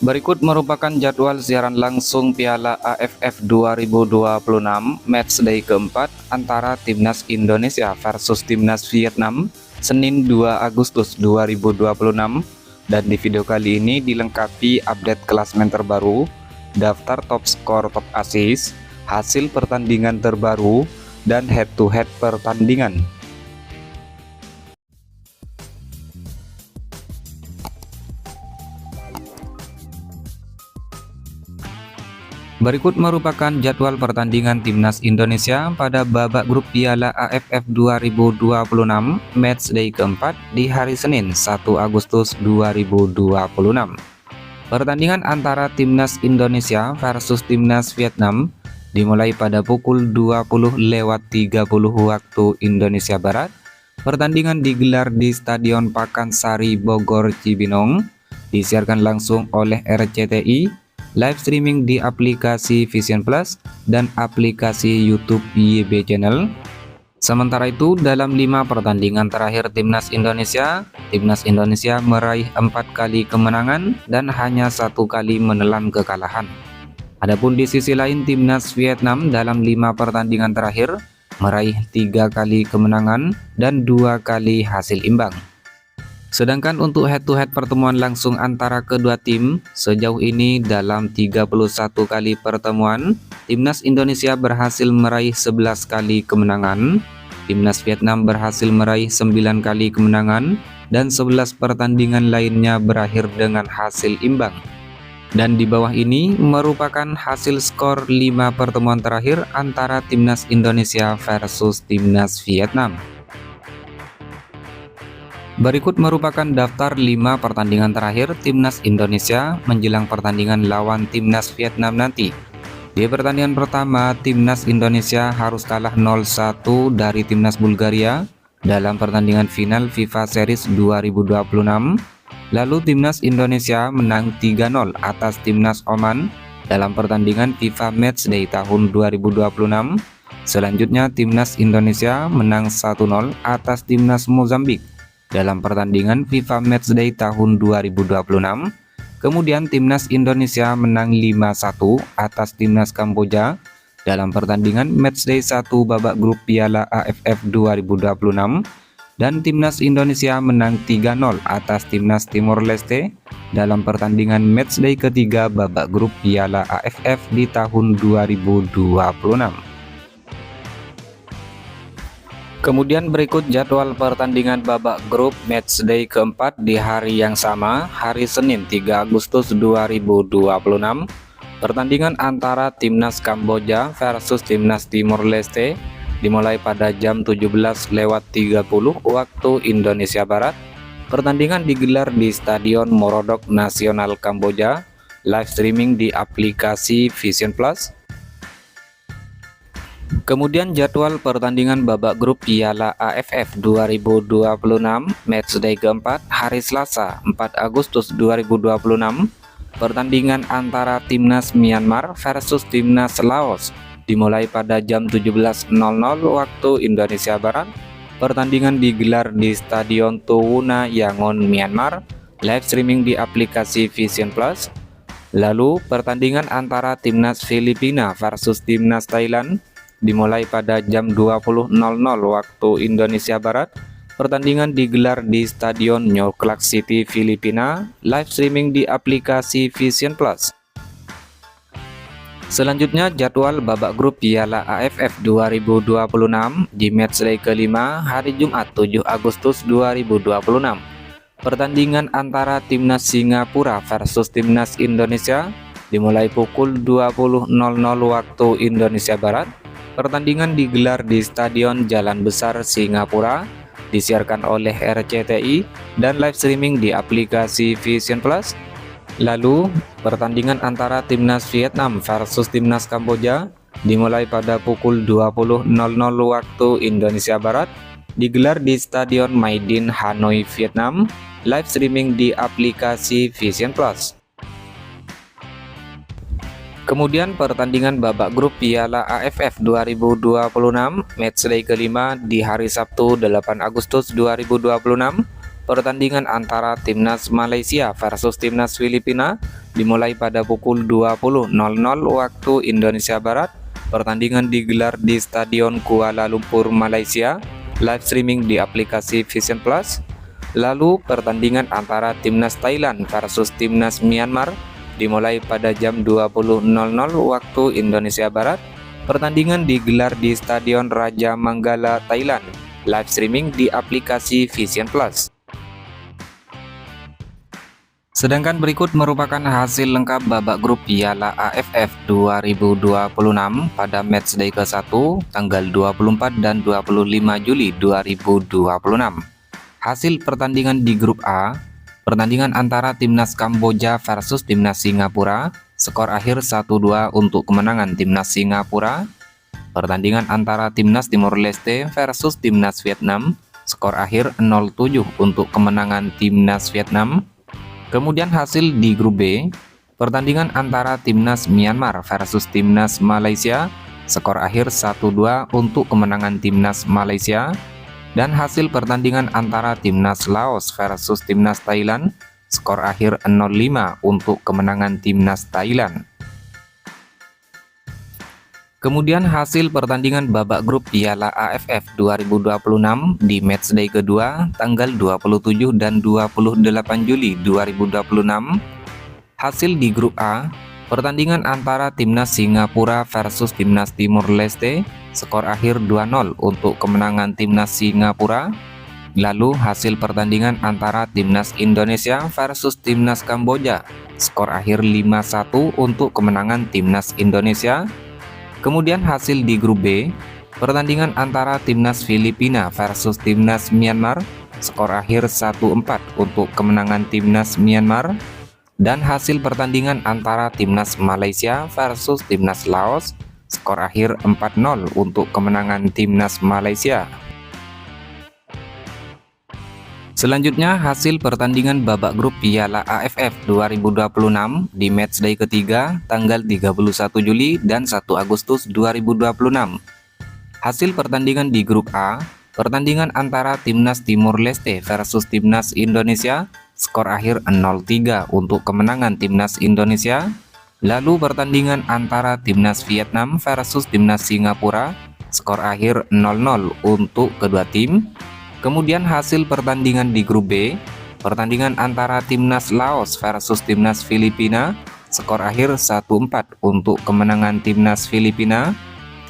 Berikut merupakan jadwal siaran langsung Piala AFF 2026 Matchday keempat antara Timnas Indonesia versus Timnas Vietnam Senin 2 Agustus 2026, dan di video kali ini dilengkapi update klasemen terbaru, daftar top skor, top assist, hasil pertandingan terbaru, dan head-to-head pertandingan. Berikut merupakan jadwal pertandingan Timnas Indonesia pada babak grup Piala AFF 2026 Matchday keempat di hari Senin 1 Agustus 2026. Pertandingan antara Timnas Indonesia versus Timnas Vietnam dimulai pada pukul 20.30 waktu Indonesia Barat. Pertandingan digelar di Stadion Pakansari Bogor Cibinong, disiarkan langsung oleh RCTI, live streaming di aplikasi Vision Plus dan aplikasi YouTube YB Channel. Sementara itu, dalam 5 pertandingan terakhir Timnas Indonesia meraih 4 kali kemenangan dan hanya 1 kali menelan kekalahan. Adapun di sisi lain, Timnas Vietnam dalam 5 pertandingan terakhir meraih 3 kali kemenangan dan 2 kali hasil imbang. Sedangkan untuk head-to-head pertemuan langsung antara kedua tim, sejauh ini dalam 31 kali pertemuan, Timnas Indonesia berhasil meraih 11 kali kemenangan, Timnas Vietnam berhasil meraih 9 kali kemenangan, dan 11 pertandingan lainnya berakhir dengan hasil imbang. Dan di bawah ini merupakan hasil skor 5 pertemuan terakhir antara Timnas Indonesia versus Timnas Vietnam. Berikut merupakan daftar 5 pertandingan terakhir Timnas Indonesia menjelang pertandingan lawan Timnas Vietnam nanti. Di pertandingan pertama, Timnas Indonesia harus kalah 0-1 dari Timnas Bulgaria dalam pertandingan final FIFA Series 2026. Lalu Timnas Indonesia menang 3-0 atas Timnas Oman dalam pertandingan FIFA Matchday tahun 2026. Selanjutnya, Timnas Indonesia menang 1-0 atas Timnas Mozambik dalam pertandingan FIFA Matchday tahun 2026. Kemudian Timnas Indonesia menang 5-1 atas Timnas Kamboja dalam pertandingan Matchday 1 babak grup Piala AFF 2026, dan Timnas Indonesia menang 3-0 atas Timnas Timor Leste dalam pertandingan Matchday ketiga babak grup Piala AFF di tahun 2026. Kemudian berikut jadwal pertandingan babak grup Matchday keempat di hari yang sama, hari Senin 3 Agustus 2026. Pertandingan antara Timnas Kamboja versus Timnas Timor Leste dimulai pada jam 17.30 waktu Indonesia Barat. Pertandingan digelar di Stadion Morodok Nasional Kamboja, live streaming di aplikasi Vision Plus. Kemudian jadwal pertandingan babak grup Piala AFF 2026 Matchday keempat hari Selasa 4 Agustus 2026. Pertandingan antara Timnas Myanmar versus Timnas Laos dimulai pada jam 17.00 waktu Indonesia Barat. Pertandingan digelar di Stadion Towuna Yangon, Myanmar, live streaming di aplikasi Vision Plus. Lalu pertandingan antara Timnas Filipina versus Timnas Thailand dimulai pada jam 20.00 waktu Indonesia Barat. Pertandingan digelar di Stadion New Clark City, Filipina, live streaming di aplikasi Vision Plus. Selanjutnya jadwal babak grup Piala AFF 2026 di Matchday kelima hari Jumat 7 Agustus 2026. Pertandingan antara Timnas Singapura versus Timnas Indonesia dimulai pukul 20.00 waktu Indonesia Barat. Pertandingan digelar di Stadion Jalan Besar Singapura, disiarkan oleh RCTI dan live streaming di aplikasi Vision Plus. Lalu, pertandingan antara Timnas Vietnam versus Timnas Kamboja dimulai pada pukul 20.00 waktu Indonesia Barat, digelar di Stadion Maidin Hanoi, Vietnam, live streaming di aplikasi Vision Plus. Kemudian pertandingan babak grup Piala AFF 2026 Matchday kelima di hari Sabtu 8 Agustus 2026. Pertandingan antara Timnas Malaysia versus Timnas Filipina dimulai pada pukul 20.00 waktu Indonesia Barat. Pertandingan digelar di Stadion Kuala Lumpur, Malaysia. Live streaming di aplikasi Vision Plus. Lalu pertandingan antara Timnas Thailand versus Timnas Myanmar dimulai pada jam 20.00 waktu Indonesia Barat. Pertandingan digelar di Stadion Raja Manggala, Thailand. Live streaming di aplikasi Vision Plus. Sedangkan berikut merupakan hasil lengkap babak grup Piala AFF 2026 pada matchday ke-1 tanggal 24 dan 25 Juli 2026. Hasil pertandingan di grup A, pertandingan antara Timnas Kamboja versus Timnas Singapura, skor akhir 1-2 untuk kemenangan Timnas Singapura. Pertandingan antara Timnas Timor Leste versus Timnas Vietnam, skor akhir 0-7 untuk kemenangan Timnas Vietnam. Kemudian hasil di grup B, pertandingan antara Timnas Myanmar versus Timnas Malaysia, skor akhir 1-2 untuk kemenangan Timnas Malaysia. Dan hasil pertandingan antara Timnas Laos versus Timnas Thailand, skor akhir 0-5 untuk kemenangan Timnas Thailand. Kemudian hasil pertandingan babak grup Piala AFF 2026 di matchday kedua tanggal 27 dan 28 Juli 2026. Hasil di grup A, pertandingan antara Timnas Singapura versus Timnas Timor Leste, skor akhir 2-0 untuk kemenangan Timnas Singapura. Lalu hasil pertandingan antara Timnas Indonesia versus Timnas Kamboja, skor akhir 5-1 untuk kemenangan Timnas Indonesia. Kemudian hasil di grup B, pertandingan antara Timnas Filipina versus Timnas Myanmar, skor akhir 1-4 untuk kemenangan Timnas Myanmar. Dan hasil pertandingan antara Timnas Malaysia versus Timnas Laos, skor akhir 4-0 untuk kemenangan Timnas Malaysia. Selanjutnya hasil pertandingan babak grup Piala AFF 2026 di matchday ketiga tanggal 31 Juli dan 1 Agustus 2026. Hasil pertandingan di grup A, pertandingan antara Timnas Timor Leste versus Timnas Indonesia, skor akhir 0-3 untuk kemenangan Timnas Indonesia. Lalu pertandingan antara Timnas Vietnam versus Timnas Singapura, skor akhir 0-0 untuk kedua tim. Kemudian hasil pertandingan di grup B, pertandingan antara Timnas Laos versus Timnas Filipina, skor akhir 1-4 untuk kemenangan Timnas Filipina.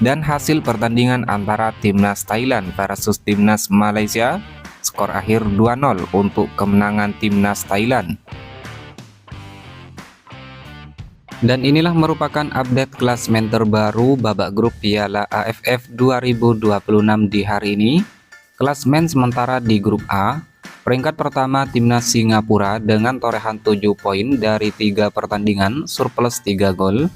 Dan hasil pertandingan antara Timnas Thailand versus Timnas Malaysia, skor akhir 2-0 untuk kemenangan Timnas Thailand. Dan inilah merupakan update klasemen terbaru babak grup Piala AFF 2026 di hari ini. Klasemen sementara di grup A, peringkat pertama Timnas Singapura dengan torehan 7 poin dari 3 pertandingan surplus 3 gol.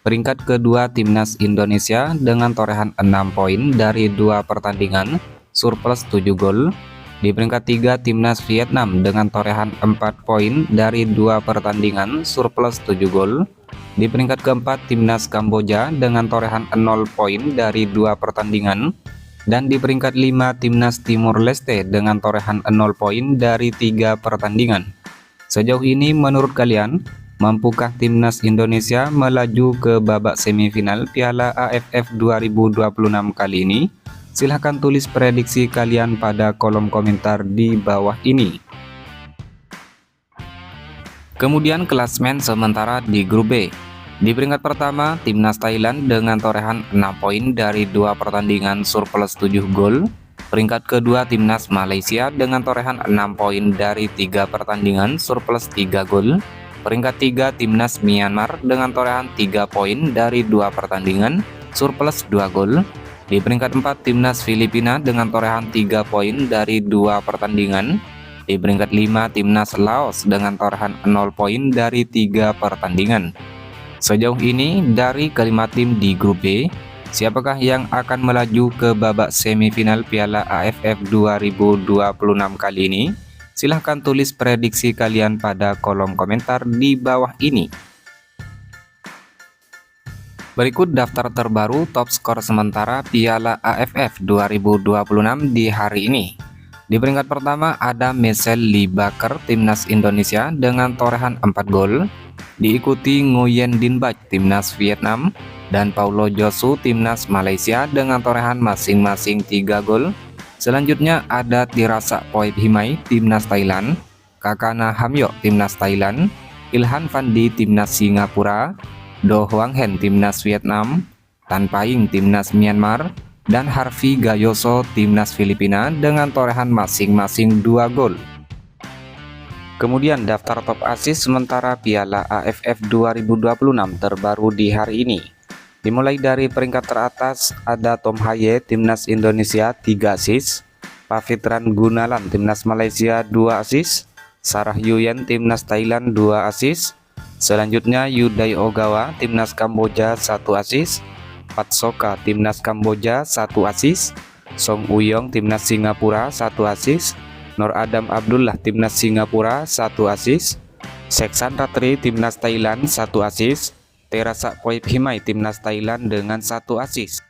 Peringkat kedua Timnas Indonesia dengan torehan 6 poin dari 2 pertandingan surplus 7 gol. Di peringkat 3 Timnas Vietnam dengan torehan 4 poin dari 2 pertandingan surplus 7 gol. Di peringkat keempat Timnas Kamboja dengan torehan 0 poin dari 2 pertandingan. Dan di peringkat 5 Timnas Timor Leste dengan torehan 0 poin dari 3 pertandingan. Sejauh ini menurut kalian, mampukah Timnas Indonesia melaju ke babak semifinal Piala AFF 2026 kali ini? Silahkan tulis prediksi kalian pada kolom komentar di bawah ini. Kemudian klasemen sementara di grup B. Di peringkat pertama, Timnas Thailand dengan torehan 6 poin dari 2 pertandingan surplus 7 gol. Peringkat kedua, Timnas Malaysia dengan torehan 6 poin dari 3 pertandingan surplus 3 gol. Peringkat 3, Timnas Myanmar dengan torehan 3 poin dari 2 pertandingan surplus 2 gol. Di peringkat 4, Timnas Filipina dengan torehan 3 poin dari 2 pertandingan. Di peringkat 5, Timnas Laos dengan torehan 0 poin dari 3 pertandingan. Sejauh ini dari kelima tim di grup B, siapakah yang akan melaju ke babak semifinal Piala AFF 2026 kali ini? Silahkan tulis prediksi kalian pada kolom komentar di bawah ini. Berikut daftar terbaru top skor sementara Piala AFF 2026 di hari ini. Di peringkat pertama ada Michel Lee Baker timnas Indonesia dengan torehan 4 gol, diikuti Nguyen Din Bach timnas Vietnam dan Paulo Josu timnas Malaysia dengan torehan masing-masing 3 gol. Selanjutnya ada Tirasa Poip Himai timnas Thailand, Kakana Hamyok timnas Thailand, Ilhan Fandi timnas Singapura, Do Hwang Hen timnas Vietnam, Tan Paing timnas Myanmar, dan Harvey Gayoso timnas Filipina dengan torehan masing-masing 2 gol. Kemudian daftar top assist sementara Piala AFF 2026 terbaru di hari ini. Dimulai dari peringkat teratas ada Tom Haye timnas Indonesia 3 assist, Pavitran Gunalan timnas Malaysia 2 assist, Sarah Yuyen timnas Thailand 2 assist. Selanjutnya Yudai Ogawa timnas Kamboja 1 assist, Pat Soka timnas Kamboja 1 assist, Song Uyong timnas Singapura 1 assist, Nur Adam Abdullah timnas Singapura 1 assist, Seksan Ratri timnas Thailand 1 assist, Terasa Poip Himai timnas Thailand dengan 1 assist.